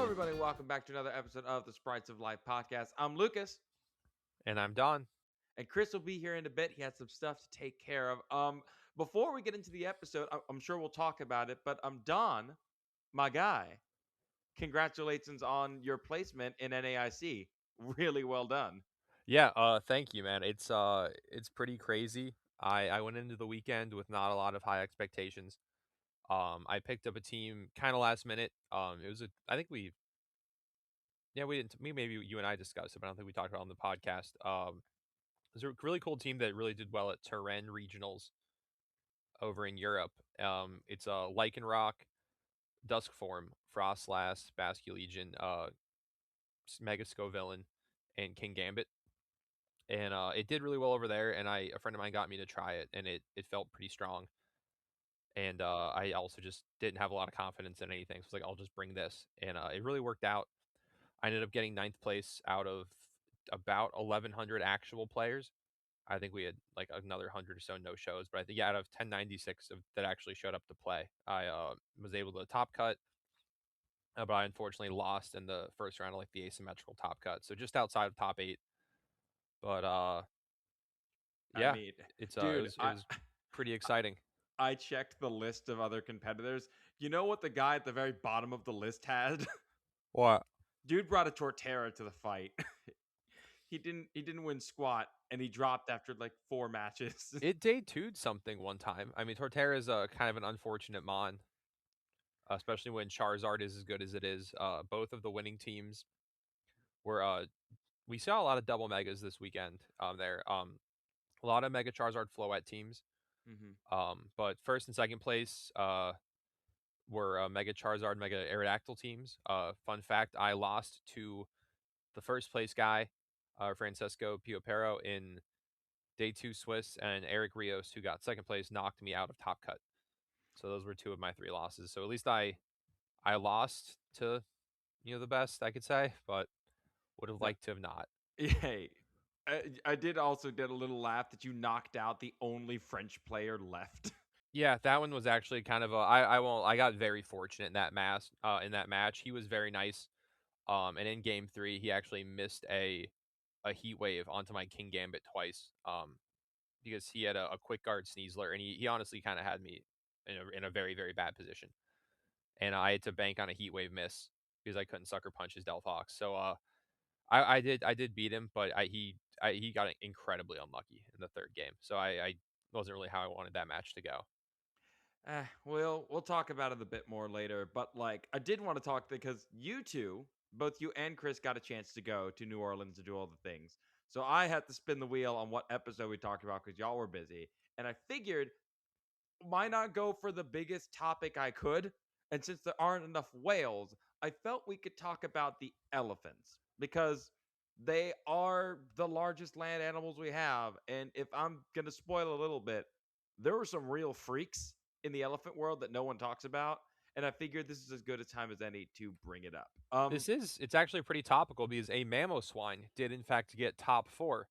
everybody, and welcome back to another episode of the Sprites of Life podcast. I'm Lucas, And I'm Don. and Chris will be here in a bit. He has some stuff to take care of. Before we get into the episode, I'm sure we'll talk about it, but Don, my guy, congratulations on your placement in NAIC. Really well done. Yeah, thank you, man. It's pretty crazy. I went into the weekend with not a lot of high expectations. I picked up a team kind of last minute. It was a I think we didn't maybe you and I discussed it, but I don't think we talked about it on the podcast. It was a really cool team that really did well at Turin regionals over in Europe. It's a Lycanroc, Dusk form, Frostlass, Basculegion, Mega Scovillain, and King Gambit. And it did really well over there. And a friend of mine got me to try it, and it felt pretty strong. And I also just didn't have a lot of confidence in anything, so I was like, I'll just bring this, and it really worked out. I ended up getting ninth place out of about 1,100 actual players. I think we had like another 100 or so no shows, but I think out of 1096 that actually showed up to play, I was able to top cut. But I unfortunately lost in the first round of like the asymmetrical top cut, so just outside of top 8. But I yeah, mean, it's dude, it was pretty exciting. I checked the list of other competitors. You know what the guy at the very bottom of the list had? What? Dude brought a Torterra to the fight. He didn't win squat, and he dropped after like 4 matches. It day two'd something one time. I mean, Torterra is a kind of an unfortunate mon, especially when Charizard is as good as it is. Both of the winning teams were. We saw a lot of double megas this weekend. A lot of Mega Charizard Floette teams. hmm But first and second place were Mega Charizard, Mega Aerodactyl teams. Fun fact: I lost to the first place guy, Francesco Piopero in day 2 Swiss, and Eric Rios, who got second place, knocked me out of top cut. So those were 2 of my 3 losses. So at least I lost to the best I could say, but would have No, liked to have not. hey, I did also get a little laugh that you knocked out the only French player left. Yeah, that one was actually kind of a I won't I got very fortunate in that match. He was very nice. And in game 3 he actually missed a heat wave onto my King Gambit twice. Because he had a quick guard Sneasler, and he honestly kind of had me in a very very bad position, and I had to bank on a heat wave miss because I couldn't sucker punch his Delphox. So I did beat him, but he got incredibly unlucky in the third game. So I wasn't really how I wanted that match to go. We'll talk about it a bit more later, but like I did want to talk because you two, both you and Chris, got a chance to go to New Orleans to do all the things. So I had to spin the wheel on what episode we talked about because y'all were busy, and I figured why not go for the biggest topic I could? And since there aren't enough whales, I felt we could talk about the elephants because they are the largest land animals we have. And if I'm going to spoil a little bit, there were some real freaks in the elephant world that no one talks about. And I figured this is as good a time as any to bring it up. It's actually pretty topical because a Mammoswine did in fact get top 4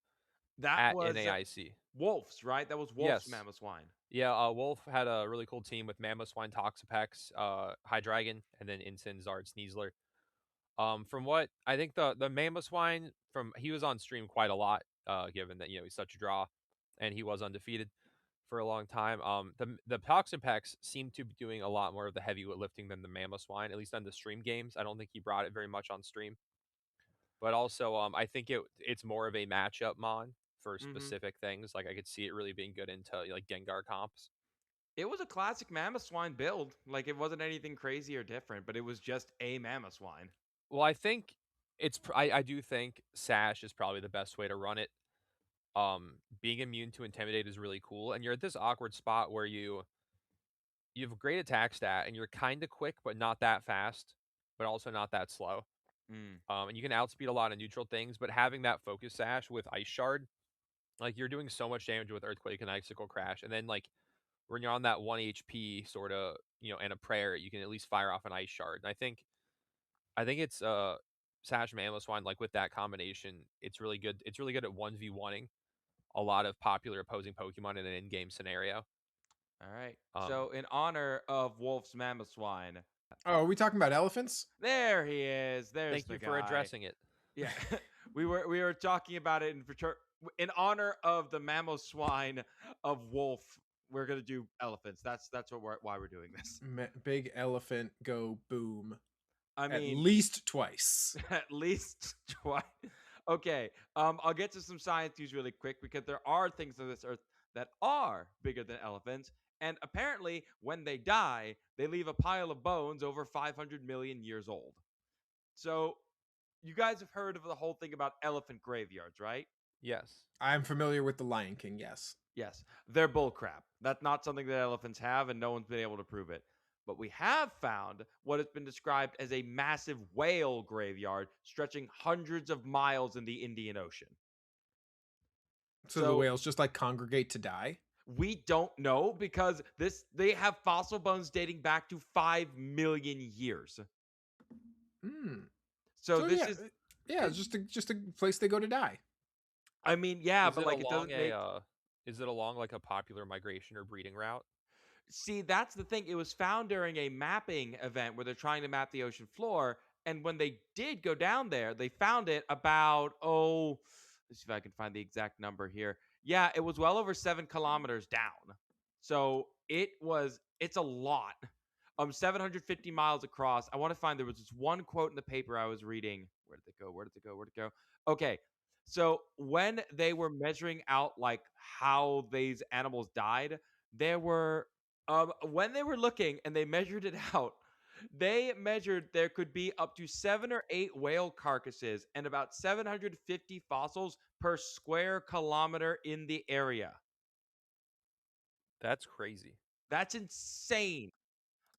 That at was NAIC. Wolf's, right? That was Wolf's Yes. Mammoswine. Yeah, Wolf had a really cool team with Mammoswine, Toxapex, Hydreigon, and then Incin, Zard, Sneasler. From what I think the Mammoswine from he was on stream quite a lot, given that he's such a draw, and he was undefeated for a long time. The Toxapex seemed to be doing a lot more of the heavy lifting than the Mammoswine, at least on the stream games. I don't think he brought it very much on stream, but also I think it's more of a matchup mon for hmm specific things. Like I could see it really being good into like Gengar comps. It was a classic Mammoswine build. Like it wasn't anything crazy or different, but it was just a Mammoswine. Well, I think I do think Sash is probably the best way to run it. Being immune to Intimidate is really cool, and you're at this awkward spot where you have a great attack stat, and you're kind of quick, but not that fast, but also not that slow. Mm. And you can outspeed a lot of neutral things, but having that focus sash with Ice Shard, like you're doing so much damage with Earthquake and Icicle Crash, and then like when you're on that 1 HP sort of and a prayer, you can at least fire off an Ice Shard. And I think it's Sash Mamoswine, like with that combination, it's really good. It's really good at 1v1ing a lot of popular opposing Pokemon in an in-game scenario. All right. Um, So, in honor of Wolf's Mammoth Swine, Oh, are we talking about elephants? There he is. There's Thank the you for guy. addressing it. Yeah, we were talking about it in honor of the Mammoswine of Wolf. We're gonna do elephants. That's why we're doing this. Big elephant go boom I at mean, least twice. at least twice. Okay, I'll get to some science news really quick because there are things on this earth that are bigger than elephants, and apparently, when they die, they leave a pile of bones over 500 million years old. So, you guys have heard of the whole thing about elephant graveyards, right? Yes. I'm familiar with the Lion King, yes. Yes, they're bullcrap. That's not something that elephants have, and no one's been able to prove it. But we have found what has been described as a massive whale graveyard stretching hundreds of miles in the Indian Ocean. So the So whales just like congregate to die? we don't know because they have fossil bones dating back to 5 million years. Hmm. So So this yeah, is, yeah, it's just a place they go to die. I mean, yeah, Is but it like it along doesn't make. is it along like a popular migration or breeding route? See, that's the thing. It was found during a mapping event where they're trying to map the ocean floor. And when they did go down there, they found it about, let's see if I can find the exact number here. Yeah, it was well over 7 kilometers down. So it's a lot. 750 miles across. I want to find, there was this one quote in the paper I was reading. Where did it go? Where did it go? Where did it go? Okay. So when they were measuring out like how these animals died, there were when they were looking and they measured it out, they measured there could be up to 7 or 8 whale carcasses and about 750 fossils per square kilometer in the area. That's crazy. That's insane.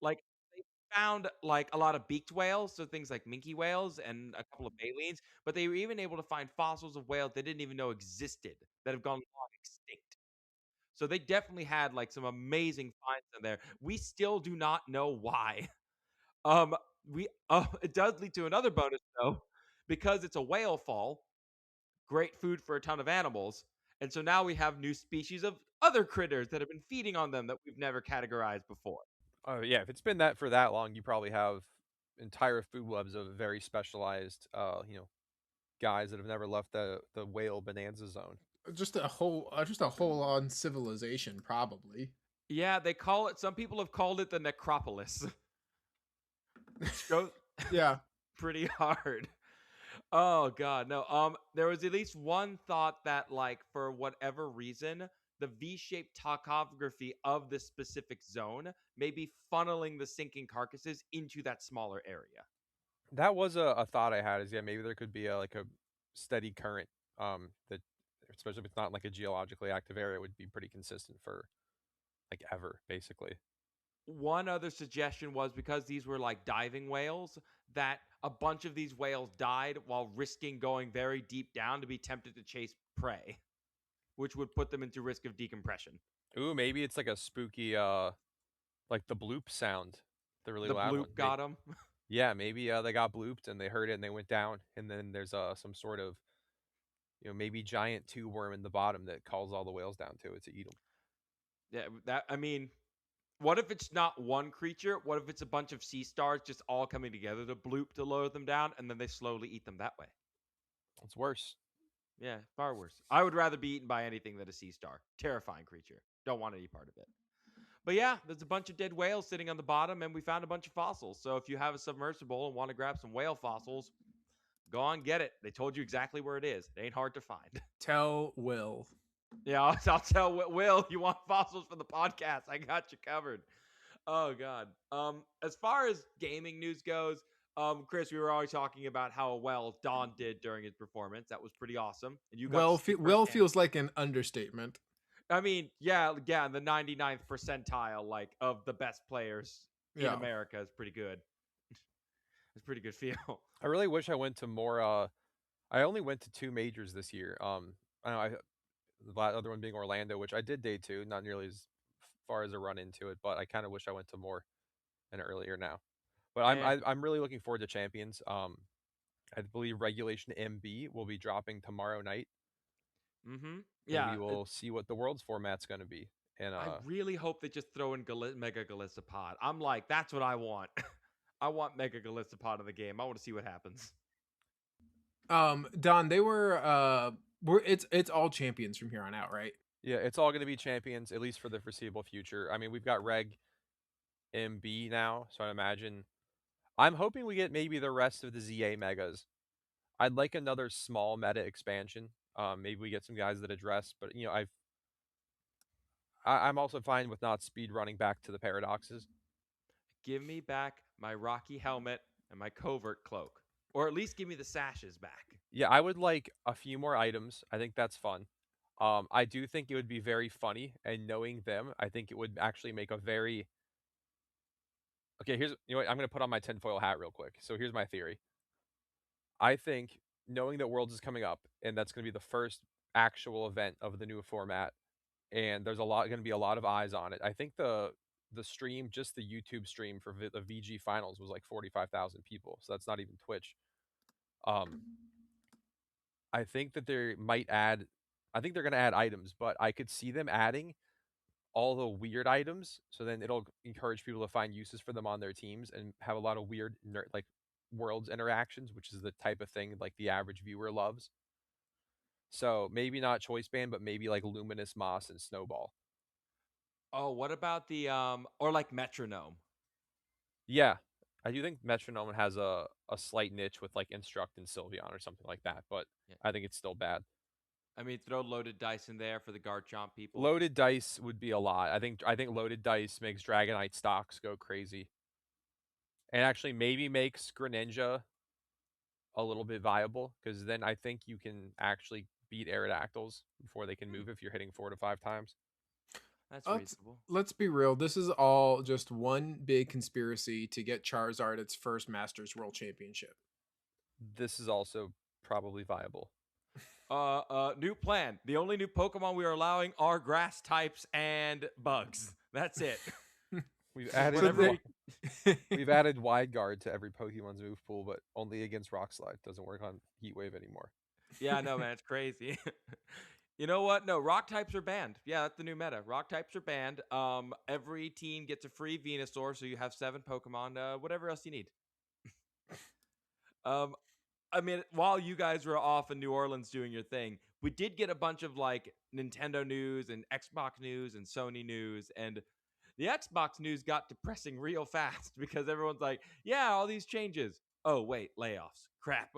Like they found like a lot of beaked whales, so things like minke whales and a couple of balleens, but they were even able to find fossils of whales they didn't even know existed that have gone long extinct. So they definitely had like some amazing finds in there. We still do not know why. Um, we it does lead to another bonus though, because it's a whale fall. Great food for a ton of animals, and so now we have new species of other critters that have been feeding on them that we've never categorized before. Oh yeah, if it's been that for that long, you probably have entire food webs of very specialized, guys that have never left the whale bonanza zone. Just a whole on civilization, probably. Yeah, they call it. Some people have called it the necropolis, which goes Yeah. pretty hard. Oh god, no. There was at least one thought that like for whatever reason, the V-shaped topography of this specific zone may be funneling the sinking carcasses into that smaller area. That was a thought I had. Is yeah, maybe there could be like a steady current. That especially if it's not like a geologically active area, would be pretty consistent for like ever, basically. One other suggestion was because these were like diving whales, that a bunch of these whales died while risking going very deep down to be tempted to chase prey, which would put them into risk of decompression. Ooh, maybe it's like a spooky like the bloop sound, the really The loud one. bloop got them. Yeah, maybe they got blooped and they heard it and they went down, and then there's some sort of maybe giant tube worm in the bottom that calls all the whales down to it to eat them. Yeah, that I mean, what if it's not one creature? What if it's a bunch of sea stars just all coming together to bloop to lower them down, and then they slowly eat them that way? It's worse. Yeah, far worse. I would rather be eaten by anything than a sea star. Terrifying creature. Don't want any part of it. But yeah, there's a bunch of dead whales sitting on the bottom, and we found a bunch of fossils. So if you have a submersible and want to grab some whale fossils, go on, get it. They told you exactly where it is. It ain't hard to find. Tell Will. Yeah, I'll tell Will, you want fossils for the podcast? I got you covered. Oh god. As far as gaming news goes, Chris, we were always talking about how well Don did during his performance. That was pretty awesome, and you got to see Will firsthand. feels like an understatement. I mean, yeah, the 99th percentile, like of the best players in Yeah. America, is pretty good. It's pretty good feel. I really wish I went to more. I only went to 2 majors this year. I know the other one being Orlando, which I did day two, not nearly as far as a run into it, but I kind of wish I went to more and earlier now. But Eh. I'm really looking forward to Champions. I believe Regulation MB will be dropping tomorrow night, Mm-hmm. and we Yeah, will see what the world's format's going to be. And I really hope they just throw in Mega Galissapod. I'm like, that's what I want. I want Mega Galistopod in the game. I want to see what happens. Don, they we're it's all champions from here on out, right? Yeah, it's all going to be champions, at least for the foreseeable future. I mean, we've got Reg MB now, so I imagine. I'm hoping we get maybe the rest of the ZA megas. I'd like another small meta expansion. Maybe we get some guys that address, but I'm also fine with not speed running back to the paradoxes. Give me back my Rocky helmet and my covert cloak, or at least give me the sashes back. Yeah, I would like a few more items. I think that's fun. I do think it would be very funny, and knowing them, I think it would actually make a very okay. Here's what I'm gonna put on my tinfoil hat real quick. So here's my theory. I think knowing that Worlds is coming up, and that's gonna be the first actual event of the new format, and there's going to be a lot of eyes on it. I think the stream, just the YouTube stream for the VG finals was like 45,000 people, so that's not even Twitch. I think that they might add. I think they're going to add items, but I could see them adding all the weird items, so then it'll encourage people to find uses for them on their teams and have a lot of weird like worlds interactions, which is the type of thing like the average viewer loves. So maybe not choice band, but maybe like Luminous Moss and Snowball. Oh, what about the or like metronome? Yeah, I do think Metronome has a slight niche with like Instruct and Sylveon or something like that, but Yeah. I think it's still bad. I mean, throw loaded dice in there for the Garchomp people. Loaded dice would be a lot. I think loaded dice makes Dragonite stocks go crazy, and actually maybe makes Greninja a little bit viable because then I think you can actually beat Aerodactyls before they can move if you're hitting 4 to 5 times. That's Let's reasonable. let's be real. This is all just one big conspiracy to get Charizard its first Masters World Championship. This is also probably viable. New plan. The only new Pokemon we are allowing are grass types and bugs. That's it. We've added Whatever. we've added Wide Guard to every Pokemon's move pool, but only against Rock Slide. Doesn't work on Heat Wave anymore. Yeah, no, man, it's crazy. You know what? No, rock types are banned. Yeah, that's the new meta. Rock types are banned. Every team gets a free Venusaur, so you have 7 Pokemon. Whatever else you need. I mean, while you guys were off in New Orleans doing your thing, we did get a bunch of like Nintendo news and Xbox news and Sony news, and the Xbox news got depressing real fast because everyone's like, "Yeah, all these changes." Oh wait, layoffs. Crap.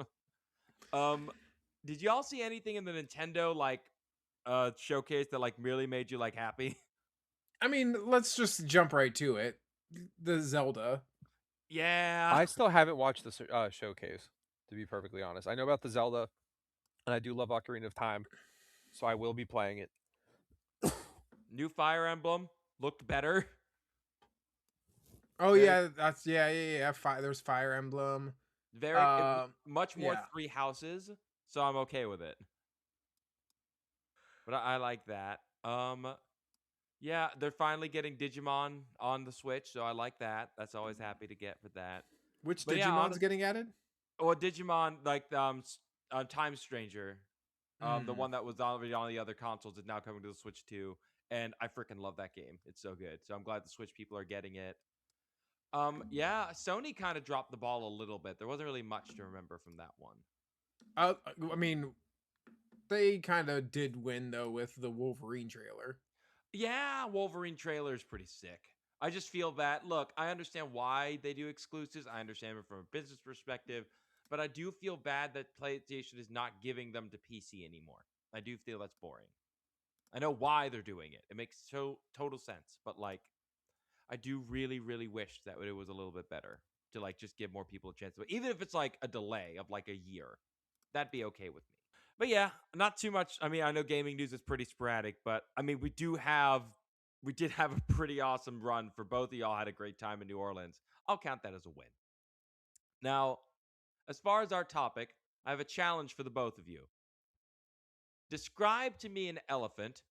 Did y'all see anything in the Nintendo like showcase that like really made you like happy? I mean, let's just jump right to it. The Zelda. Yeah. I still haven't watched the showcase, to be perfectly honest. I know about the Zelda, and I do love Ocarina of Time, so I will be playing it. New Fire Emblem looked better. Oh Very- yeah, that's yeah. There's Fire Emblem. Very much more yeah. 3 houses, so I'm okay with it. But I like that. Yeah, they're finally getting Digimon on the Switch, so I like that. That's always happy to get for that. Which But Digimon's yeah, honest- getting added? Or Digimon, like Time Stranger, the one that was already on the other consoles is now coming to the Switch too, and I freaking love that game. It's so good. So I'm glad the Switch people are getting it. Yeah, Sony kind of dropped the ball a little bit. There wasn't really much to remember from that one. I mean, they kind of did win though with the Wolverine trailer. Yeah, Wolverine trailer is pretty sick. I just feel that, look, I understand why they do exclusives. I understand it from a business perspective, but I do feel bad that PlayStation is not giving them to PC anymore. I do feel that's boring. I know why they're doing it. It makes total sense, but like I do really, really wish that it was a little bit better to like just give more people a chance. But even if it's like a delay of like a year, that'd be okay with me. But yeah, not too much. I mean, I know gaming news is pretty sporadic, but I mean, we did have a pretty awesome run for both of y'all. Had a great time in New Orleans. I'll count that as a win. Now, as far as our topic, I have a challenge for the both of you. Describe to me an elephant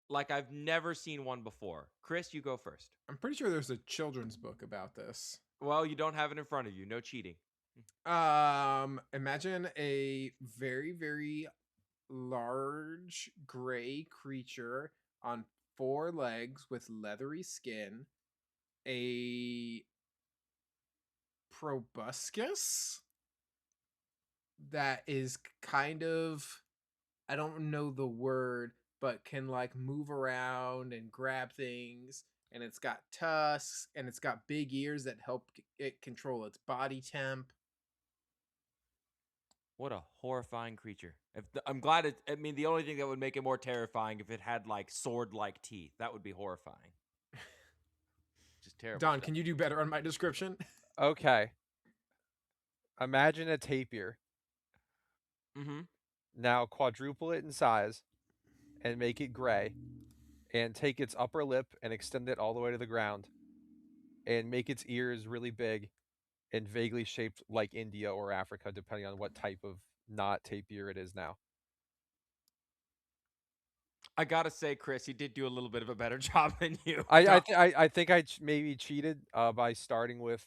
like I've never seen one before. Chris, you go first. I'm pretty sure there's a children's book about this. Well, you don't have it in front of you. No cheating. Imagine a very, very large gray creature on 4 legs with leathery skin, a proboscis that is kind of, I don't know the word, but can like move around and grab things. And it's got tusks and it's got big ears that help it control its body temp. What a horrifying creature. I'm glad it. I mean, the only thing that would make it more terrifying if it had like sword-like teeth. That would be horrifying. Just terrible Don, stuff. can you do better on my description? Okay. Imagine a tapir. Mm-hmm. Now quadruple it in size and make it gray, and take its upper lip and extend it all the way to the ground, and make its ears really big and vaguely shaped like India or Africa, depending on what type of not tapir it is now. I gotta say, Chris, he did do a little bit of a better job than you. I think I maybe cheated by starting with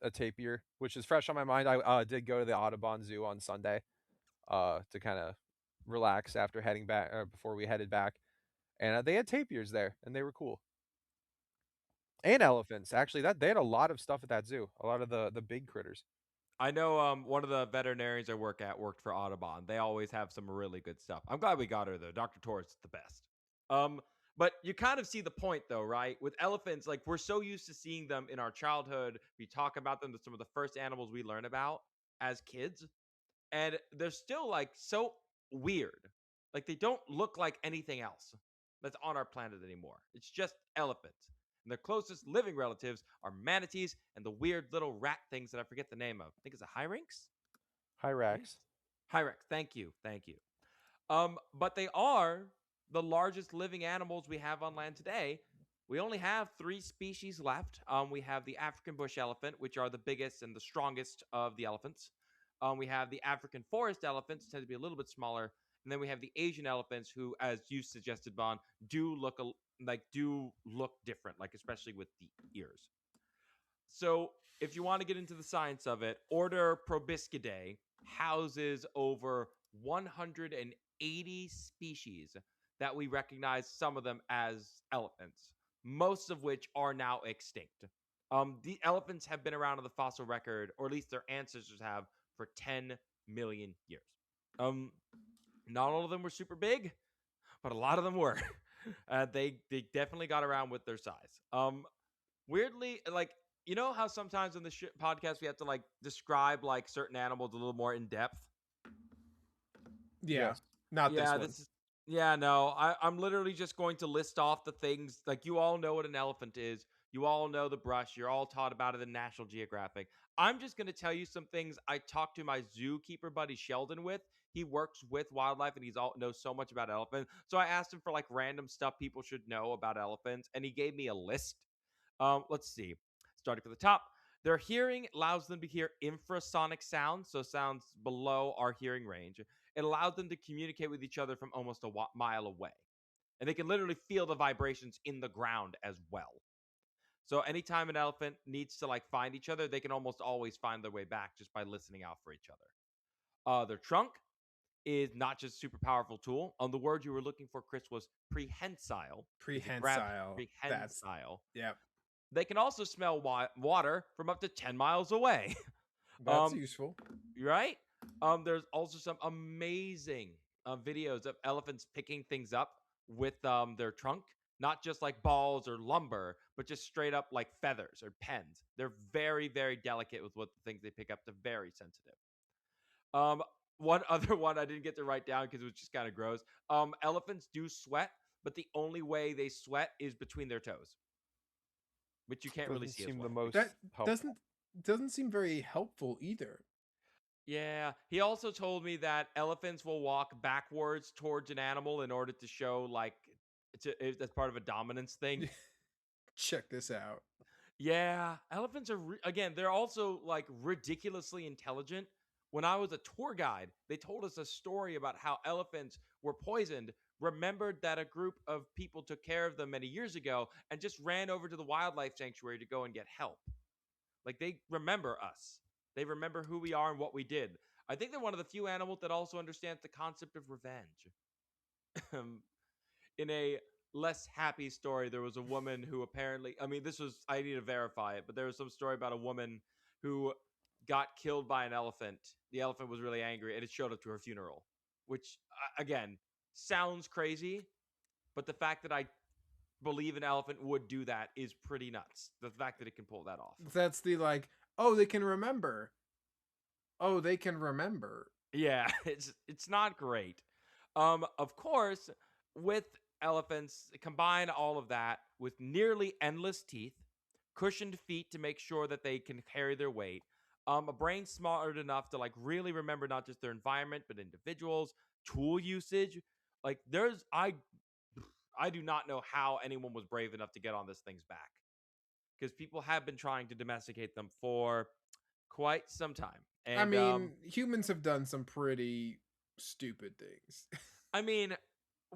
a tapir, which is fresh on my mind. I did go to the Audubon Zoo on Sunday to kind of relax after heading back, or before we headed back, and they had tapirs there, and they were cool. And elephants, actually. That they had a lot of stuff at that zoo. A lot of the big critters. I know one of the veterinarians I work at worked for Audubon. They always have some really good stuff. I'm glad we got her though. Dr. Torres is the best. But you kind of see the point though, right? With elephants, like we're so used to seeing them in our childhood. We talk about them. They're some of the first animals we learn about as kids. And they're still like so weird. Like they don't look like anything else that's on our planet anymore. It's just elephants. And their closest living relatives are manatees and the weird little rat things that I forget the name of. I think it's a Hyrax? Hyrax. Hyrax. Thank you. Thank you. But they are the largest living animals we have on land today. We only have 3 species left. We have the African bush elephant, which are the biggest and the strongest of the elephants. We have the African forest elephants, tend to be a little bit smaller, and then we have the Asian elephants, who, as you suggested, Bon, do look different, like especially with the ears. So, if you want to get into the science of it, Order Proboscidae houses over 180 species that we recognize, some of them as elephants, most of which are now extinct. The elephants have been around in the fossil record, or at least their ancestors have, for 10 million years. Not all of them were super big, but a lot of them were. They definitely got around with their size. Weirdly, like, you know how sometimes in the podcast we have to like describe like certain animals a little more in depth. Yeah, Yes. not this one. This is no. I'm literally just going to list off the things. Like, you all know what an elephant is. You all know the brush. You're all taught about it in National Geographic. I'm just going to tell you some things I talked to my zookeeper buddy Sheldon with. He works with wildlife and knows so much about elephants. So I asked him for like random stuff people should know about elephants, and he gave me a list. Let's see. Starting from the top. Their hearing allows them to hear infrasonic sounds, so sounds below our hearing range. It allows them to communicate with each other from almost a mile away. And they can literally feel the vibrations in the ground as well. So anytime an elephant needs to like find each other, they can almost always find their way back just by listening out for each other. Their trunk is not just a super powerful tool. The word you were looking for, Chris, was prehensile. Prehensile. Prehensile. Yep. They can also smell water from up to 10 miles away. That's useful. Right? There's also some amazing videos of elephants picking things up with their trunk. Not just like balls or lumber, but just straight up like feathers or pens. They're very, very delicate with what the things they pick up. They're very sensitive. One other one I didn't get to write down because it was just kind of gross. Elephants do sweat, but the only way they sweat is between their toes, which you can't really see as Seem well. the most That helpful. doesn't seem very helpful either. Yeah, he also told me that elephants will walk backwards towards an animal in order to show like that's part of a dominance thing. Check this out. Yeah, elephants are again, they're also like ridiculously intelligent. When I was a tour guide, they told us a story about how elephants were poisoned, remembered that a group of people took care of them many years ago, and just ran over to the wildlife sanctuary to go and get help. Like, they remember us. They remember who we are and what we did. I think they're one of the few animals that also understands the concept of revenge. In a less happy story, there was a woman who apparently, I mean, I need to verify it, but there was some story about a woman who got killed by an elephant. The elephant was really angry, and it showed up to her funeral, which again sounds crazy, but the fact that I believe an elephant would do that is pretty nuts. The fact that it can pull that off. That's the like, oh, they can remember. Oh, they can remember. Yeah, it's not great. Of course, with elephants, combine all of that with nearly endless teeth, cushioned feet to make sure that they can carry their weight, a brain smart enough to like really remember not just their environment but individuals, tool usage. Like I do not know how anyone was brave enough to get on this thing's back because people have been trying to domesticate them for quite some time. I And mean, humans have done some pretty stupid things. I mean,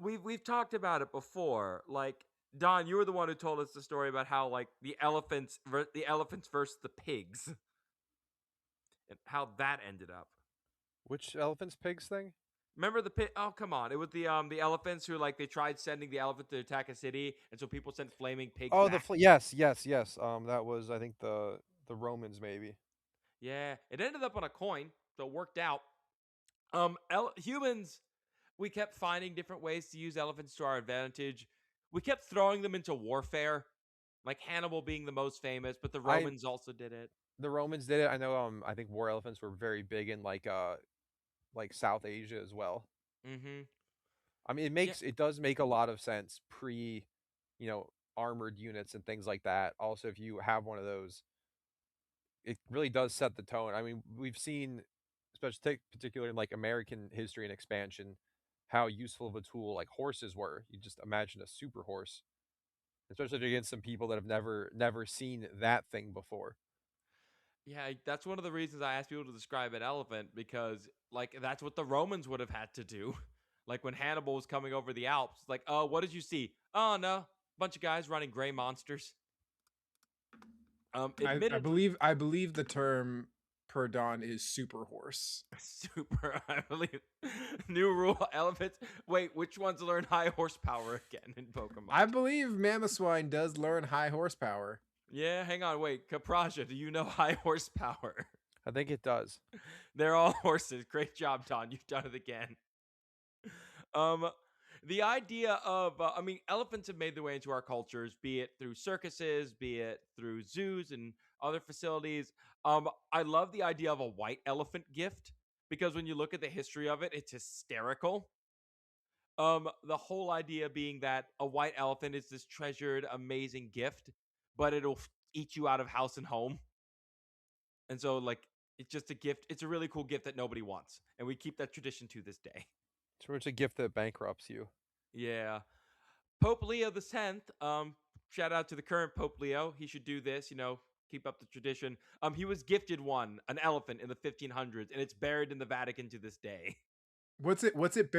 we've talked about it before. Like Don, you were the one who told us the story about how like the elephants versus the pigs and how that ended up. Which elephants pigs thing? Remember the pig? Oh, come on! It was the elephants who like they tried sending the elephant to attack a city, and so people sent flaming pigs Oh, back. yes, yes, yes. That was, I think, the Romans maybe. Yeah, it ended up on a coin, so it worked out. Humans, we kept finding different ways to use elephants to our advantage. We kept throwing them into warfare, like Hannibal being the most famous, but the I Romans also did it. The Romans did it. I know. I think war elephants were very big in like South Asia as well. Mm-hmm. I mean, Yeah, it does make a lot of sense pre, you know, armored units and things like that. Also, if you have one of those, it really does set the tone. I mean, we've seen, especially particularly in like American history and expansion, how useful of a tool like horses were. You just imagine a super horse, especially against some people that have never seen that thing before. yeah, that's one of the reasons I asked people to describe an elephant because, like, that's what the Romans would have had to do. Like when Hannibal was coming over the Alps, like, oh, what did you see? Oh no, bunch of guys running gray monsters. Admittedly, I believe the term per dawn is super horse. super. I believe new rule elephants. Wait, which ones learn high horsepower again in Pokemon? I believe Mammoswine does learn high horsepower. Yeah, hang on, wait, Copperajah, do you know high horsepower? I think it does. They're all horses. Great job, Don. You've done it again. Um, the idea of, I mean, elephants have made their way into our cultures, be it through circuses, be it through zoos and other facilities. I love the idea of a white elephant gift because when you look at the history of it, it's hysterical. The whole idea being that a white elephant is this treasured, amazing gift, but it'll eat you out of house and home. And so, like, it's just a gift. It's a really cool gift that nobody wants, and we keep that tradition to this day. It's pretty much a gift that bankrupts you. Yeah. Pope Leo the Tenth. Shout out to the current Pope Leo. He should do this. Keep up the tradition. He was gifted an elephant in the 1500s, and it's buried in the Vatican to this day. What's it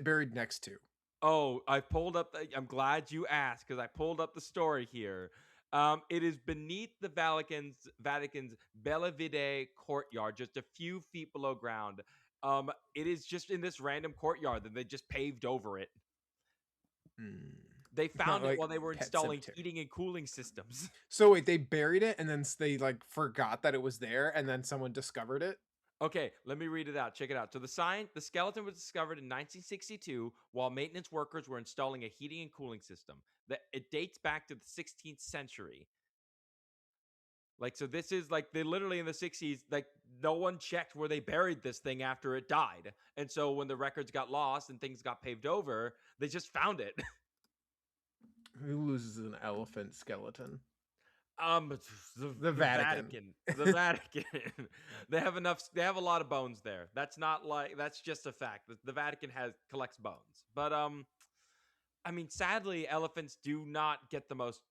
buried next to? Oh, I pulled up. I'm glad you asked because I pulled up the story here. It is beneath the Vatican's Belvedere courtyard, just a few feet below ground. It is just in this random courtyard that they just paved over it. They found it Like while they were Pet installing Cemetery. heating and cooling systems. So wait, they buried it and then they like forgot that it was there, and then someone discovered it. Okay, let me read it out. Check it out. So the skeleton was discovered in 1962 while maintenance workers were installing a heating and cooling system. It dates back to the 16th century. Like, so this is like they literally in the 60s, like no one checked where they buried this thing after it died. And so when the records got lost and things got paved over, they just found it. Who loses an elephant skeleton? Um, The Vatican. The Vatican. They have enough. They have a lot of bones there. That's just a fact. The Vatican collects bones. But I mean, sadly, elephants do not get the most.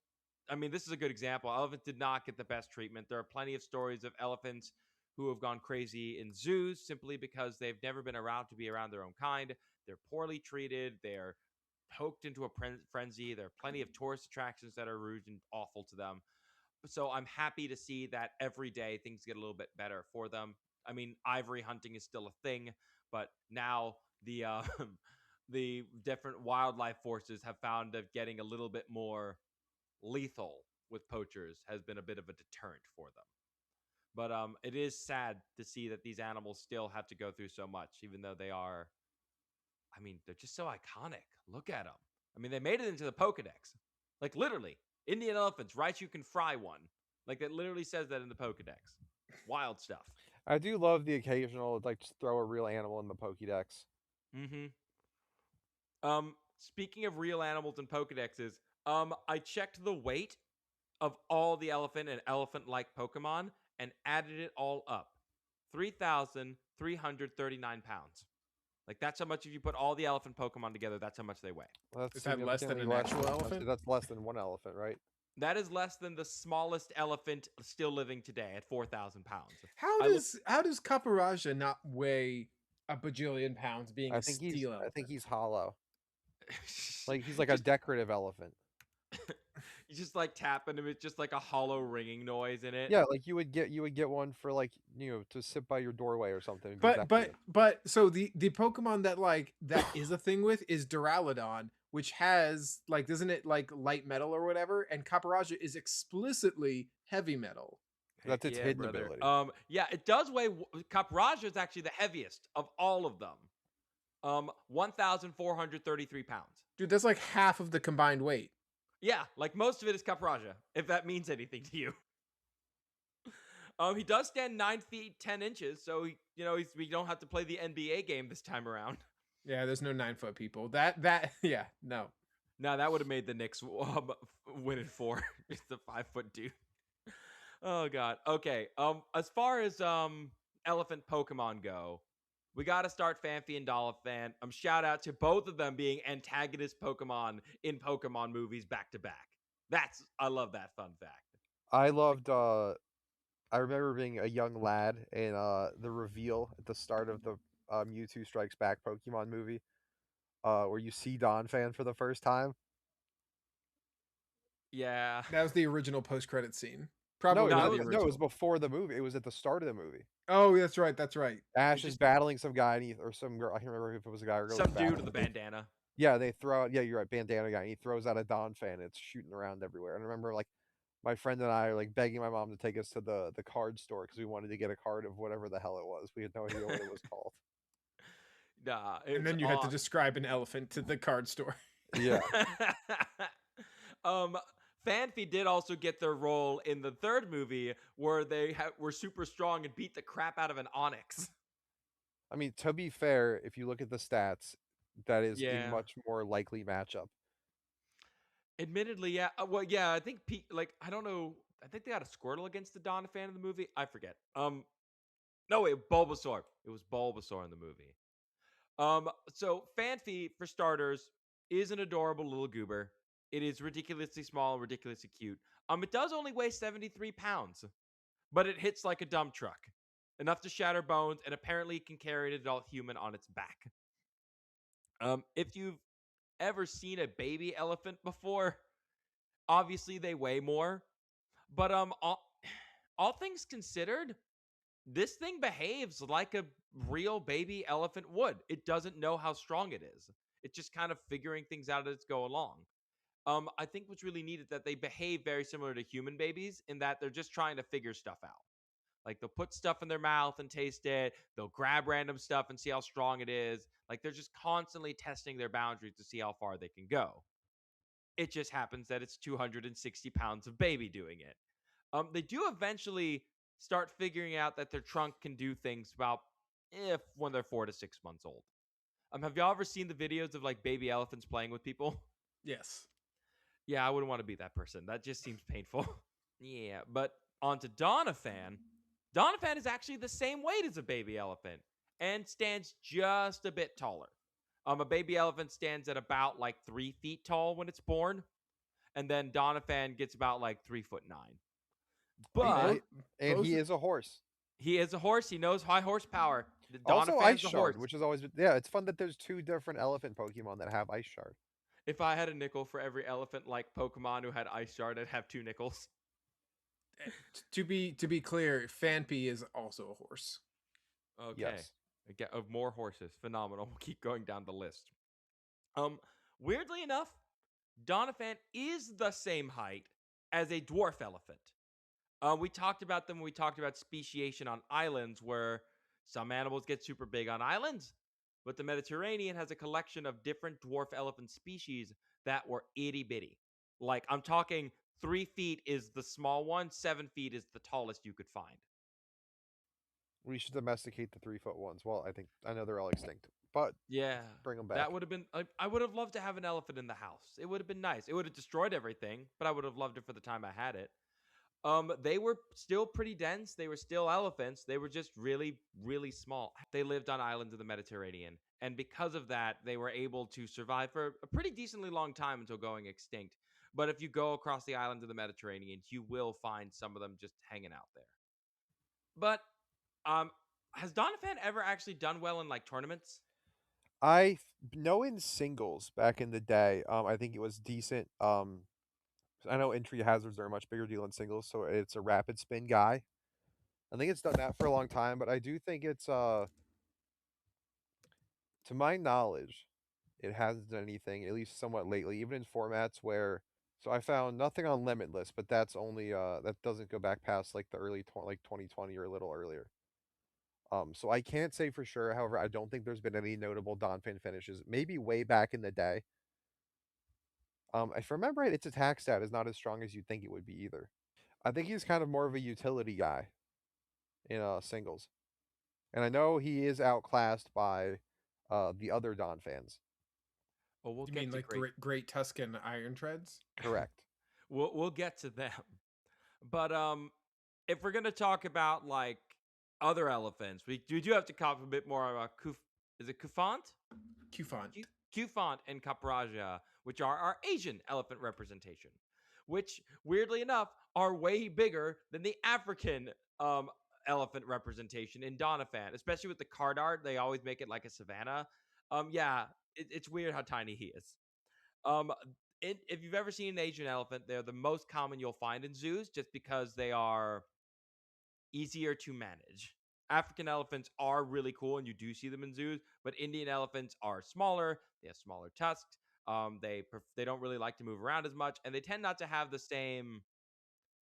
I mean, this is a good example. Elephants did not get the best treatment. There are plenty of stories of elephants who have gone crazy in zoos simply because they've never been around to be around their own kind. They're poorly treated. They're poked into a frenzy. There are plenty of tourist attractions that are rude and awful to them. So I'm happy to see that every day things get a little bit better for them. I mean, ivory hunting is still a thing, but now the different wildlife forces have found that getting a little bit more lethal with poachers has been a bit of a deterrent for them. But it is sad to see that these animals still have to go through so much, even though they are. I mean, they're just so iconic. Look at them. I mean, they made it into the Pokedex. Like literally, Indian elephants. Right, you can fry one. Like it literally says that in the Pokedex. Wild stuff. I do love the occasional, like, just throw a real animal in the Pokédex. Mm-hmm. Speaking of real animals and Pokedexes, I checked the weight of all the elephant and elephant-like Pokemon and added it all up. 3,339 pounds. Like that's how much if you put all the elephant Pokemon together, that's how much they weigh. Well, that's Is that less than significantly an less actual than- elephant? That's less than one elephant, right? That is less than the smallest elephant still living today at 4,000 pounds. How I does Copperajah not weigh a bajillion pounds being a steel elephant? I think he's hollow. Like he's like a decorative elephant. You just like tapping him, it's just like a hollow ringing noise in it. Yeah, like you would get one for like, to sit by your doorway or something. It'd be decorative. But so the Pokemon that is a thing with is Duraludon, which has like, doesn't it like light metal or whatever? And Copperajah is explicitly heavy metal. That's its hidden brother. ability. Yeah, it does weigh. Copperajah is actually the heaviest of all of them. 1,433 pounds. Dude, that's like half of the combined weight. Yeah, like most of it is Copperajah, if that means anything to you. He does stand 9 feet 10 inches, so we don't have to play the NBA game this time around. Yeah, there's no 9-foot people. That yeah, no. No, that would have made the Knicks win in 4. Just a 5-foot dude. Oh god. Okay. As far as elephant Pokemon go, we got to start Phanpy and Donphan. Shout out to both of them being antagonist Pokemon in Pokemon movies back to back. I love that fun fact. I loved I remember being a young lad and the reveal at the start of the Mewtwo Strikes Back Pokemon movie, where you see Donphan for the first time. Yeah. That was the original post-credit scene. No, Probably not the it original. was before the movie. It was at the start of the movie. Oh, that's right. That's right. Ash is battling some guy or some girl. I can't remember if it was a guy or girl. Some dude with a bandana. Yeah, they throw out. Yeah, you're right. Bandana guy. And he throws out a Donphan. And it's shooting around everywhere. And I remember like my friend and I are like begging my mom to take us to the card store because we wanted to get a card of whatever the hell it was. We had no idea what it was called. Nah, and then you had to describe an elephant to the card store. Yeah. Phanpy did also get their role in the third movie where they were super strong and beat the crap out of an Onyx. I mean, to be fair, if you look at the stats, that is a much more likely matchup. Admittedly, yeah. Well, yeah, I think I don't know. I think they got a Squirtle against the Donphan in the movie. I forget. No, wait, Bulbasaur. It was Bulbasaur in the movie. So Phanpy, for starters, is an adorable little goober. It is ridiculously small and ridiculously cute. It does only weigh 73 pounds, but it hits like a dump truck. Enough to shatter bones, and apparently can carry an adult human on its back. If you've ever seen a baby elephant before, obviously they weigh more. But all things considered, this thing behaves like a real baby elephant would. It doesn't know how strong it is. It's just kind of figuring things out as it's go along. I think what's really neat is that they behave very similar to human babies in that they're just trying to figure stuff out. Like they'll put stuff in their mouth and taste it. They'll grab random stuff and see how strong it is. Like they're just constantly testing their boundaries to see how far they can go. It just happens that it's 260 pounds of baby doing it. They do eventually start figuring out that their trunk can do things when they're 4 to 6 months old. Have y'all ever seen the videos of like baby elephants playing with people? Yes. Yeah, I wouldn't want to be that person. That just seems painful. Yeah, but on to Donphan. Donphan is actually the same weight as a baby elephant and stands just a bit taller. A baby elephant stands at about like 3 feet tall when it's born, and then Donphan gets about like 3'9". But he is a horse. He is a horse. He knows high horsepower. Also, Ice Shard, which is always it's fun that there's 2 different elephant Pokemon that have Ice Shard. If I had a nickel for every elephant-like Pokemon who had Ice Shard, I'd have 2 nickels. To be clear, Phanpy is also a horse. Okay. Yes. Of more horses. Phenomenal. We'll keep going down the list. Weirdly enough, Donphan is the same height as a dwarf elephant. We talked about them when we talked about speciation on islands, where some animals get super big on islands, but the Mediterranean has a collection of different dwarf elephant species that were itty bitty. Like, I'm talking 3 feet is the small one, 7 feet is the tallest you could find. We should domesticate the 3-foot ones. Well, I know they're all extinct, but Yeah, bring them that back. would have been. I would have loved to have an elephant in the house. It would have been nice. It would have destroyed everything, but I would have loved it for the time I had it. They were still pretty dense. They were still elephants. They were just really, really small. They lived on islands of the Mediterranean, and because of that, they were able to survive for a pretty decently long time until going extinct. But if you go across the islands of the Mediterranean, you will find some of them just hanging out there. But um, has Donphan ever actually done well in like tournaments? Know in singles back in the day, I think it was decent. I know entry hazards are a much bigger deal in singles, so it's a rapid spin guy. I think it's done that for a long time, but I do think it's to my knowledge, it hasn't done anything, at least somewhat lately, even in formats where so I found nothing on Limitless, but that's only that doesn't go back past like the like 2020 or a little earlier. So I can't say for sure. However, I don't think there's been any notable Donphan finishes. Maybe way back in the day. If I remember right, its attack stat is not as strong as you'd think it would be either. I think he's kind of more of a utility guy in singles, and I know he is outclassed by the other Don fans. Well, we'll You get mean to like great. Great Tusk and Iron Treads? Correct. We'll get to them. But if we're gonna talk about like other elephants, we do have to talk a bit more about is it Kufant? Qfont. Kufant and Copperajah, which are our Asian elephant representation, which weirdly enough are way bigger than the African um elephant representation in Donphan, especially with the card art. They always make it like a savanna. Yeah, it's weird how tiny he is. Um, if you've ever seen an Asian elephant, they're the most common you'll find in zoos just because they are easier to manage. African elephants are really cool and you do see them in zoos, but Indian elephants are smaller, they have smaller tusks. They don't really like to move around as much, and they tend not to have the same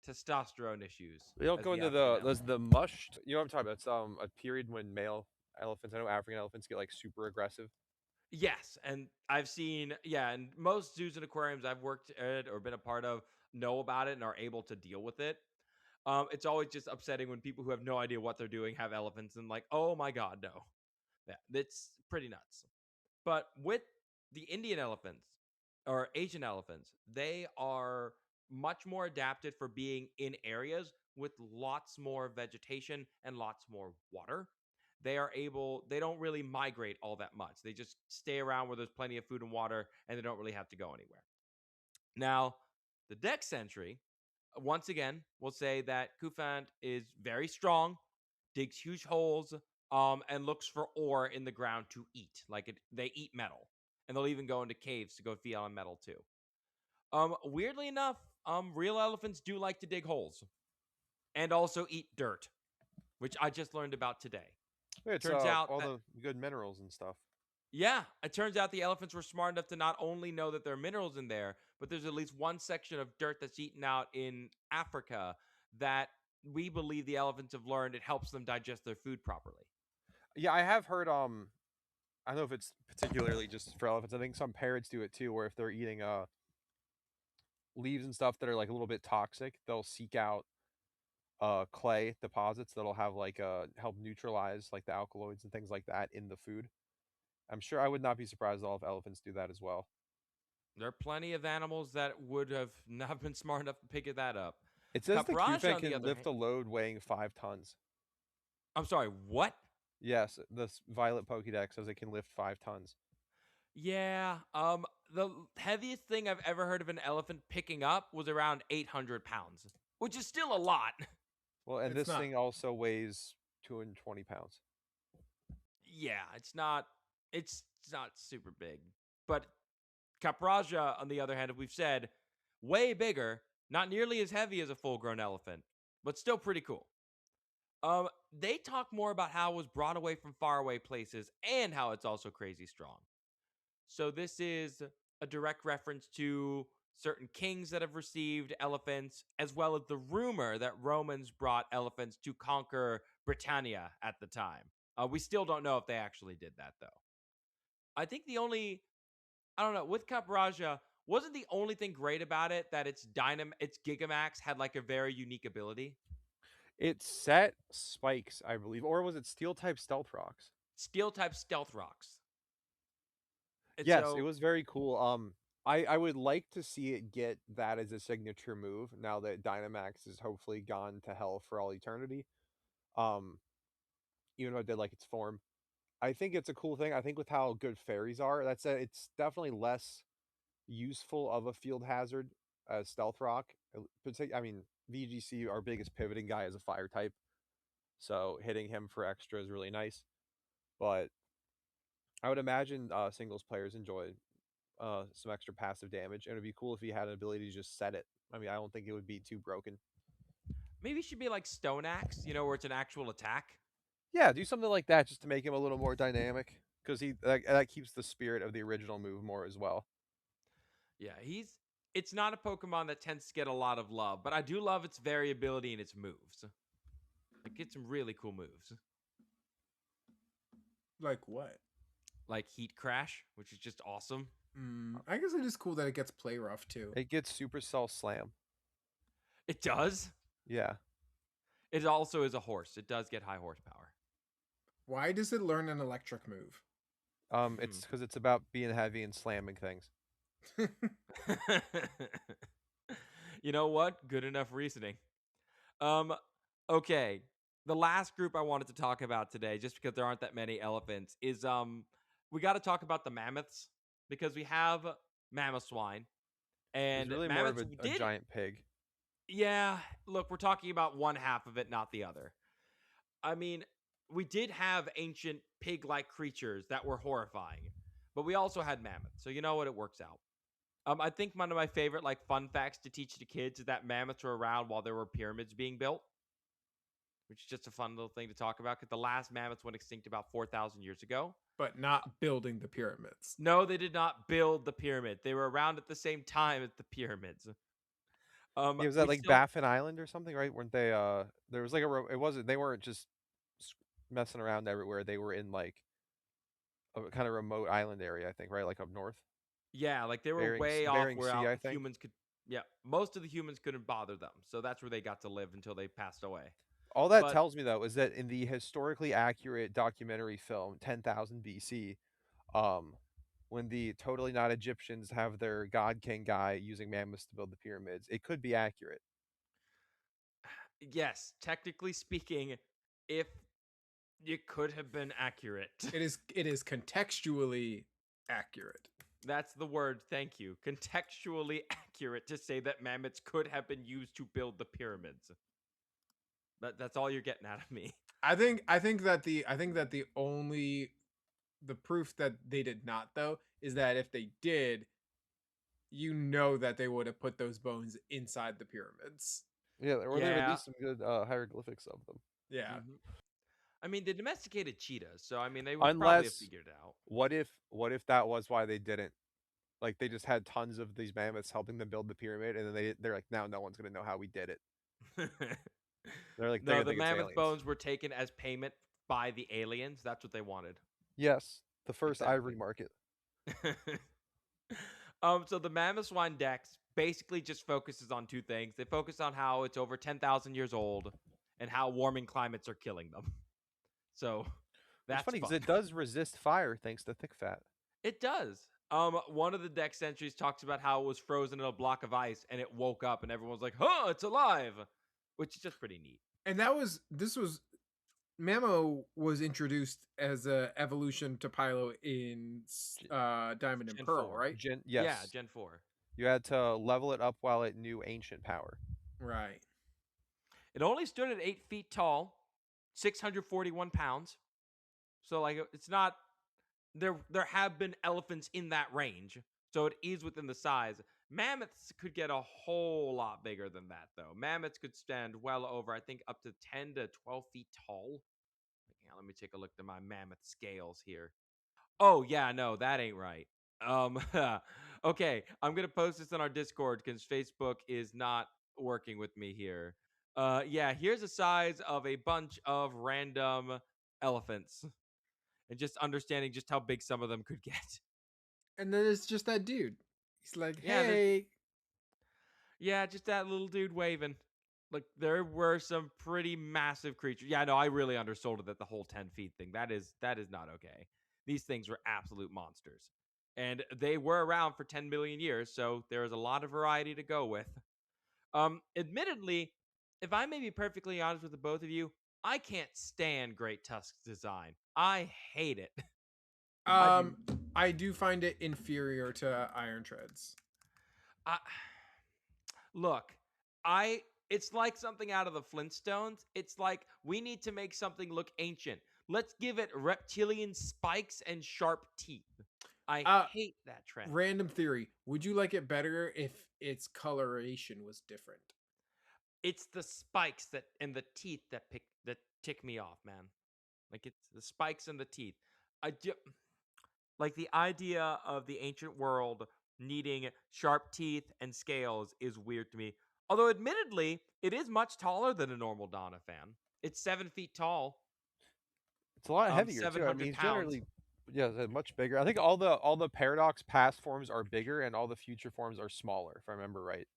testosterone issues We don't as go the into African the elephant. mushed. You know what I'm talking about? It's a period when male elephants. I know African elephants get like super aggressive. Yes, and I've seen, yeah, and most zoos and aquariums I've worked at or been a part of know about it and are able to deal with it. It's always just upsetting when people who have no idea what they're doing have elephants and like, oh my god, no. Yeah, that's pretty nuts. But with the Indian elephants or Asian elephants, they are much more adapted for being in areas with lots more vegetation and lots more water. They don't really migrate all that much. They just stay around where there's plenty of food and water and they don't really have to go anywhere. Now, the Dex Sentry, once again, will say that Kufant is very strong, digs huge holes, and looks for ore in the ground to eat. They eat metal, and they'll even go into caves to go feed on metal too. Weirdly enough, real elephants do like to dig holes and also eat dirt, which I just learned about today. It's Turns out all that the good minerals and stuff. Yeah, it turns out the elephants were smart enough to not only know that there are minerals in there, but there's at least one section of dirt that's eaten out in Africa that we believe the elephants have learned it helps them digest their food properly. Yeah, I have heard. I don't know if it's particularly just for elephants. I think some parrots do it too, where if they're eating leaves and stuff that are like a little bit toxic, they'll seek out clay deposits that'll have like help neutralize like the alkaloids and things like that in the food. I'm sure I would not be surprised at all if elephants do that as well. There are plenty of animals that would have not been smart enough to pick that up. It says the Caparage, Cufant on the can other lift hand, a load weighing 5 tons. I'm sorry, what? Yes, this Violet Pokédex says it can lift 5 tons. Yeah, the heaviest thing I've ever heard of an elephant picking up was around 800 pounds, which is still a lot. Well, and It's this not. thing also weighs 220 pounds. Yeah, it's not super big. But Capraja, on the other hand, we've said, way bigger, not nearly as heavy as a full-grown elephant, but still pretty cool. They talk more about how it was brought away from faraway places and how it's also crazy strong. So this is a direct reference to certain kings that have received elephants, as well as the rumor that Romans brought elephants to conquer Britannia at the time. We still don't know if they actually did that, though. I think I don't know, with Copperajah, wasn't the only thing great about it that its Gigamax had like a very unique ability? It set spikes, I believe, or was it steel type stealth rocks? Steel type stealth rocks. And Yes, it so was very cool. I would like to see it get that as a signature move now that Dynamax is hopefully gone to hell for all eternity. Um, Even though I did like its form, I think it's a cool thing. I think with how good fairies are, it's definitely less useful of a field hazard as Stealth Rock. I mean, VGC, our biggest pivoting guy, is a fire type, so hitting him for extra is really nice. But I would imagine singles players enjoy some extra passive damage, and it'd be cool if he had an ability to just set it. I mean, I don't think it would be too broken. maybe it should be like Stone Axe, where it's an actual attack. Yeah, do something like that just to make him a little more dynamic, because that keeps the spirit of the original move more as well. Yeah, it's not a Pokemon that tends to get a lot of love, but I do love its variability in its moves. It gets some really cool moves. Like what? Like Heat Crash, which is just awesome. I guess it is cool that it gets play rough too. It gets Supercell Slam. It does. Yeah. It also is a horse. It does get high horsepower. Why does it learn an electric move? It's because it's about being heavy and slamming things. You know what? Good enough reasoning. Okay. The last group I wanted to talk about today, just because there aren't that many elephants, is we got to talk about the mammoths because we have Mammoswine, It's and really more of mammoths a giant pig. Yeah, look, we're talking about one half of it, not the other. I mean, we did have ancient pig-like creatures that were horrifying, but we also had mammoths. So you know what? It works out. I think one of my favorite like fun facts to teach the kids is that mammoths were around while there were pyramids being built, which is just a fun little thing to talk about because the last mammoths went extinct about 4,000 years ago. But not building the pyramids. No, they did not build the pyramid. They were around at the same time as the pyramids. Yeah, was that We like still Baffin Island or something, right? Weren't they? There was like it wasn't. They weren't just messing around everywhere. They were in like a kind of remote island area, I think, right? Like up north, Yeah, like they were way off Bering where Sea, I think. humans could. Yeah, most of the humans couldn't bother them, so that's where they got to live until they passed away. All that But tells me though is that in the historically accurate documentary film 10,000 BC, um, when the totally not Egyptians have their God King guy using mammoths to build the pyramids, it could be accurate. yes, technically speaking, if it could have been accurate. It is contextually accurate. That's the word. Thank you. Contextually accurate to say that mammoths could have been used to build the pyramids. That's all you're getting out of me. I think that the proof that they did not though is that if they did, you know that they would have put those bones inside the pyramids. Yeah, or there would Yeah. be some good hieroglyphics of them. Yeah. Mhm. I mean, they domesticated cheetahs, so I mean, they would probably have Unless, figured it out. what if that was why they didn't? Like they just had tons of these mammoths helping them build the pyramid, and then they're like, now no one's gonna know how we did it. They're like they're No, gonna the think it's mammoth aliens. bones were taken as payment by the aliens. That's what they wanted. Yes, the first Exactly. ivory market. So the Mammoswine Dex basically just focuses on two things. They focus on how it's over 10,000 years old and how warming climates are killing them. So It's that's funny because fun. it does resist fire thanks to thick fat. It does. One of the Dex entries talks about how it was frozen in a block of ice and it woke up and everyone's like, "Huh, it's alive," which is just pretty neat. And this was Mamo was introduced as a evolution to Pylo in Diamond and Gen Pearl, 4. right? Yes. Yeah, Gen 4. You had to level it up while it knew ancient power. Right. It only stood at 8 feet tall, 641 pounds. So like it's not there have been elephants in that range. So it is within the size. Mammoths could get a whole lot bigger than that though. Mammoths could stand well over, I think, up to 10 to 12 feet tall. Yeah, let me take a look at my mammoth scales here. Oh, yeah, no, that ain't right. Um, okay, I'm gonna post this on our Discord because Facebook is not working with me here. Yeah, here's the size of a bunch of random elephants, and just understanding just how big some of them could get. And then it's just that dude. He's like, Yeah, there's hey. yeah, just that little dude waving. Like there were some pretty massive creatures. Yeah, no, I really undersold it at the whole 10 feet thing. That is not okay. These things were absolute monsters. And they were around for 10 million years, so there is a lot of variety to go with. Admittedly, if I may be perfectly honest with the both of you, I can't stand Great Tusk's design. I hate it. I do. I do find it inferior to Iron Treads. I, look, I it's like something out of the Flintstones. It's like we need to make something look ancient. Let's give it reptilian spikes and sharp teeth. I Uh, hate that trend. Random theory. Would you like it better if its coloration was different? It's the spikes that and the teeth that tick me off, man. Like it's the spikes and the teeth. I do, like the idea of the ancient world needing sharp teeth and scales is weird to me. Although, admittedly, it is much taller than a normal Donphan. It's 7 feet tall, It's a lot heavier seven too. I mean, hundred he's pounds. generally much bigger. I think all the paradox past forms are bigger and all the future forms are smaller, if I remember right.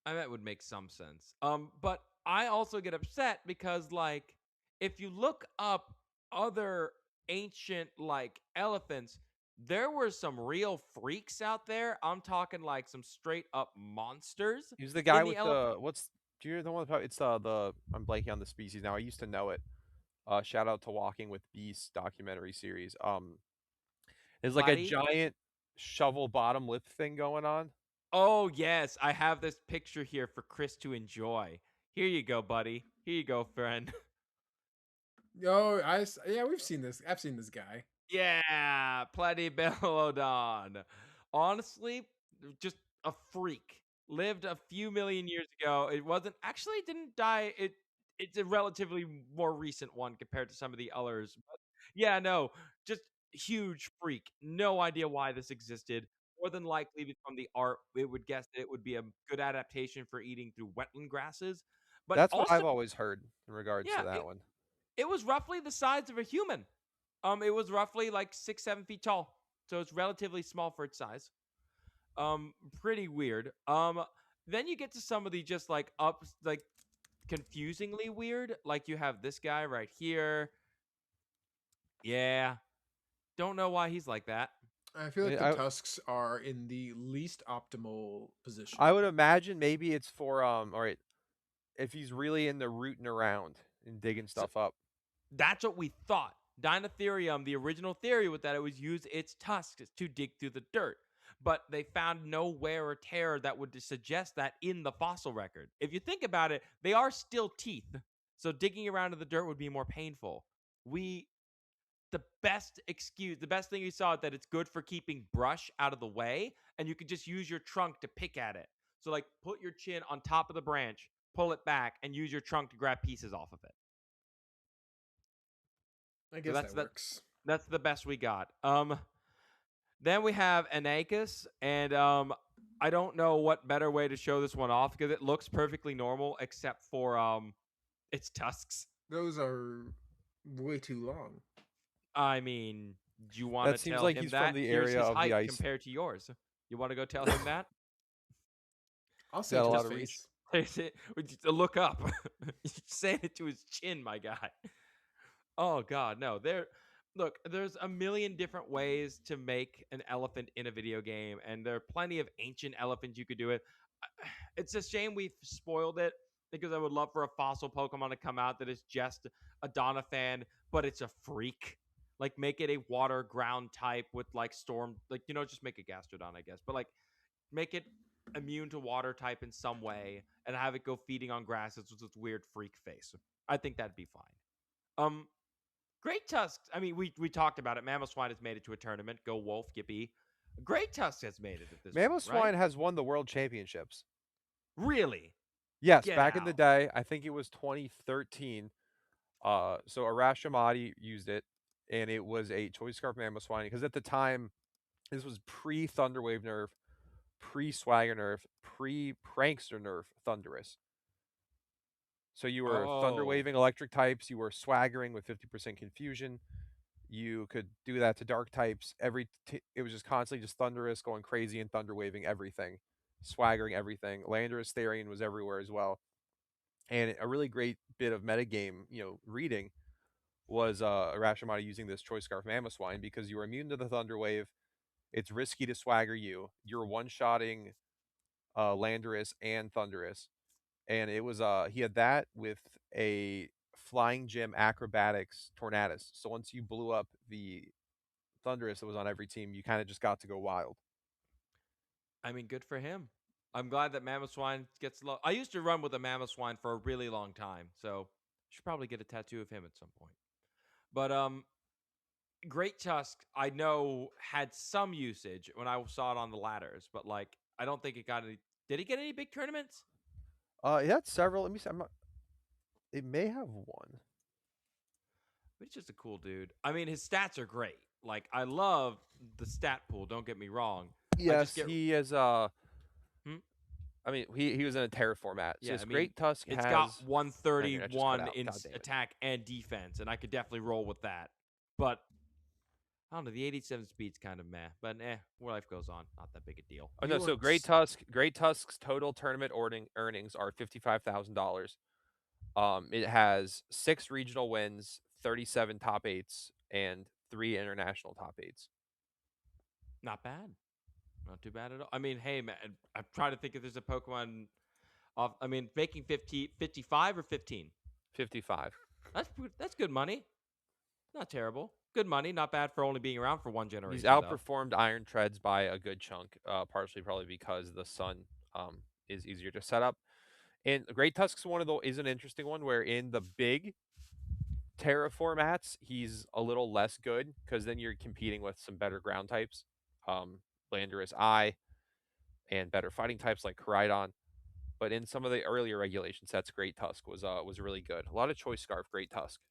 That would make some sense. But I also get upset because, like, if you look up other ancient like elephants, there were some real freaks out there. I'm talking like some straight up monsters He's the in guy the with elephant. the what's do you know the one about it's the I'm blanking on the species now. I used to know it. Shout out to Walking with Beasts documentary series. There's like a Platy. giant shovel bottom lip thing going on. Oh, yes. I have this picture here for Chris to enjoy. Here you go, buddy. Here you go, friend. Oh, yeah, we've seen this. I've seen this guy. Yeah, Platybalodon. Honestly, just a freak. Lived a few million years ago. It wasn't actually it didn't die. It's a relatively more recent one compared to some of the others. But yeah, no, just huge freak. No idea why this existed. More than likely from the art, it would guess that it would be a good adaptation for eating through wetland grasses. But That's what also, I've always heard in regards yeah, to that one. it was roughly the size of a human. It was roughly like 6, 7 feet tall, so it's relatively small for its size. Pretty weird. Then you get to some of the just like confusingly weird. Like you have this guy right here. Yeah, don't know why he's like that. I feel like the I tusks are in the least optimal position. I would imagine maybe it's for all right, if he's really into rooting around and digging So stuff up. that's what we thought. Dinotherium, the original theory was that it was use its tusks to dig through the dirt. But they found no wear or tear that would suggest that in the fossil record. If you think about it, they are still teeth. So digging around in the dirt would be more painful. We the best excuse, the best thing we saw is that it's good for keeping brush out of the way, and you can just use your trunk to pick at it. So like put your chin on top of the branch, pull it back, and use your trunk to grab pieces off of it. I So guess that's that that. works. That's the best we got. Then we have NAIC, and I don't know what better way to show this one off because it looks perfectly normal except for its tusks. Those are way too long. I mean, do you want to That seems tell like him he's from that? the Here's area his of the height ice. compared to yours. You want to go tell him that? I'll He's say it got a to lot his of reach. face. Look up. You're saying it to his chin, my guy. Oh God, no. Look, there's a million different ways to make an elephant in a video game, and there are plenty of ancient elephants you could do it. It's a shame we've spoiled it because I would love for a fossil Pokemon to come out that is just a Donphan, but it's a freak. Like make it a water ground type with like storm, like just make a Gastrodon, I guess, but like make it immune to water type in some way and have it go feeding on grasses with its weird freak face. I think that'd be fine. Um, Great Tusks. I mean, we talked about it. Mammoswine has made it to a tournament. Go Wolf, Yippee. Great Tusk has made it at this point, right? Mammoswine has won the world championships. Really? Yes, Get back in the out. day, I think it was 2013. So Arashimati used it, and it was a choice scarf Mamoswine because at the time This was pre Thunderwave nerf, pre Swagger nerf, pre Prankster nerf Thundurus. So you were Oh, Thunderwaving electric types, you were swaggering with 50% confusion. You could do that to dark types. It was just constantly just Thundurus going crazy and Thunderwaving everything, swaggering everything. Landorus Therian was everywhere as well. And a really great bit of metagame, reading was Rashomon using this Choice Scarf Mammoswine because you were immune to the Thunder Wave. It's risky to swagger you. You're one-shotting Landorus and Thundurus. And it was he had that with a Flying Gym Acrobatics Tornadus. So once you blew up the Thundurus that was on every team, you kind of just got to go wild. I mean, good for him. I'm glad that Mammoswine gets low. I used to run with a Mammoswine for a really long time, so should probably get a tattoo of him at some point. But Great Tusk, I know had some usage when I saw it on the ladders, but like I don't think it got any. Did he get any big tournaments? It had several. Let me see. It may have one. But he's just a cool dude. I mean, his stats are great. Like I love the stat pool. Don't get me wrong. I just Yes, get he is. hmm? I mean, he was in a terror format. So Yeah. his I mean, Great Tusk it's got has. My internet just cut 131 out. in God damn it. attack and defense, and I could definitely roll with that. But I don't know. The 87 speed's kind of meh, but where life goes on, not that big a deal. Oh You no! So want Great Tusk's total tournament earnings are $55,000. It has 6 regional wins, 37 top eights, and 3 international top eights. Not bad. Not too bad at all. I mean, hey, man, I'm trying to think if there's a Pokemon off. I mean, making 55 or 15. 55. That's good money. Not terrible. Good money. Not bad for only being around for one He's generation, though. outperformed Iron Treads by a good chunk, partially probably because the Sun is easier to set up. And Great Tusk's is an interesting one where in the big Terra formats, he's a little less good because then you're competing with some better ground types, Landorus Eye, and better fighting types like Koraidon. But in some of the earlier regulation sets, Great Tusk was really good. A lot of Choice Scarf, Great Tusk.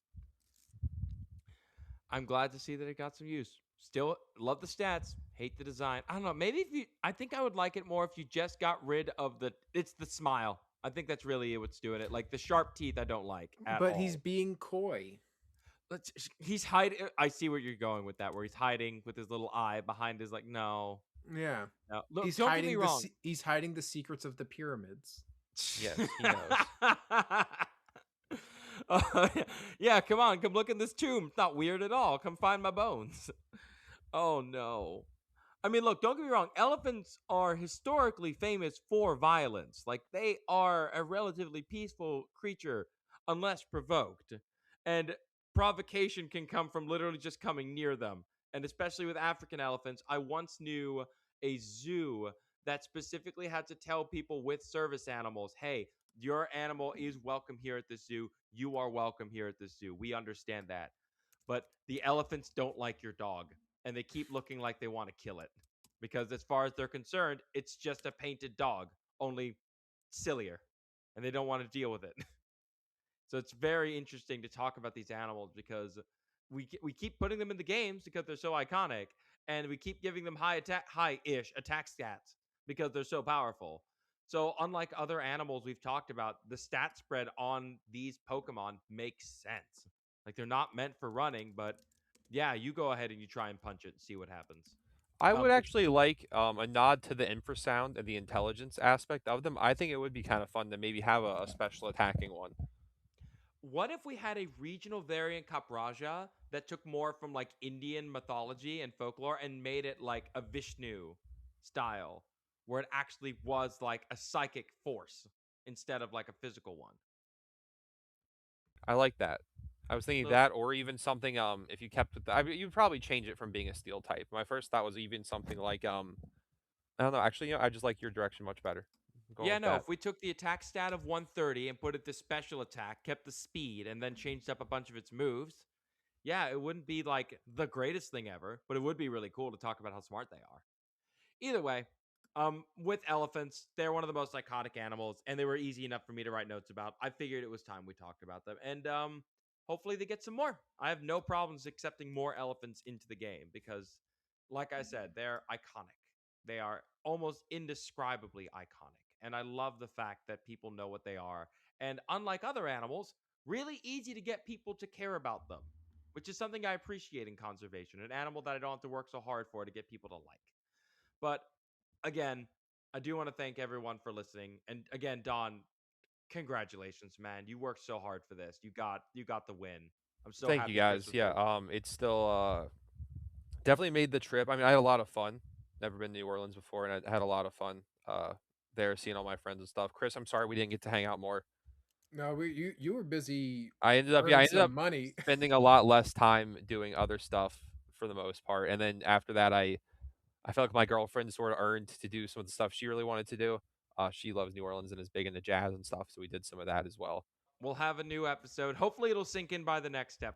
I'm glad to see that it got some use. Still love the stats. Hate the design. I don't know. Maybe I think I would like it more if you just got rid of it's the smile. I think that's really what's doing it. Like the sharp teeth, I don't like at but all. he's being coy. He's hiding. I see where you're going with that, where he's hiding with his little eye behind his no. Yeah. No. Look, He's don't get me hiding wrong. he's hiding the secrets of the pyramids. Yes, he knows. Yeah, come on, come look in this tomb. It's not weird at all. Come find my bones. Oh no. I mean, look, don't get me wrong. Elephants are historically famous for violence. Like, they are a relatively peaceful creature unless provoked. And provocation can come from literally just coming near them. And especially with African elephants, I once knew a zoo that specifically had to tell people with service animals, hey, your animal is welcome here at the zoo. You are welcome here at the zoo. We understand that. But the elephants don't like your dog, and they keep looking like they want to kill it. Because as far as they're concerned, it's just a painted dog, only sillier. And they don't want to deal with it. So it's very interesting to talk about these animals because we keep putting them in the games because they're so iconic, and we keep giving them high-ish attack stats because they're so powerful. So unlike other animals we've talked about, the stat spread on these Pokemon makes sense. Like they're not meant for running, but yeah, you go ahead and you try and punch it and see what happens. I would Um, actually like a nod to the infrasound and the intelligence aspect of them. I think it would be kind of fun to maybe have a special attacking one. What if we had a regional variant Copperajah that took more from like Indian mythology and folklore and made it like a Vishnu style, where it actually was like a psychic force instead of like a physical one? I like that. I was thinking So that, or even something. If you kept with I mean, you'd probably change it from being a steel type. My first thought was even something like I don't know. Actually, I just like your direction much better. I'm going yeah, with no, that. if we took the attack stat of 130 and put it to special attack, kept the speed, and then changed up a bunch of its moves, yeah, it wouldn't be like the greatest thing ever, but it would be really cool to talk about how smart they are. Either way, with elephants, they're one of the most iconic animals, and they were easy enough for me to write notes about. I figured it was time we talked about them, and hopefully they get some more. I have no problems accepting more elephants into the game because like I said, they're iconic. They are almost indescribably iconic. And I love the fact that people know what they are. And unlike other animals, really easy to get people to care about them, which is something I appreciate in conservation. An animal that I don't have to work so hard for to get people to like. But again, I do want to thank everyone for listening. And again, Don, congratulations, man. You worked so hard for this. You got the win. I'm so Thank you happy Chris guys. was Yeah, rooting. it's still definitely made the trip. I mean, I had a lot of fun. Never been to New Orleans before, and I had a lot of fun there, seeing all my friends and stuff. Chris, I'm sorry we didn't get to hang out more. No, you were busy I earning ended up some money. spending a lot less time doing other stuff for the most part. And then after that, I felt like my girlfriend sort of earned to do some of the stuff she really wanted to do. She loves New Orleans and is big into jazz and stuff, so we did some of that as well. We'll have a new episode. Hopefully, it'll sink in by the next episode.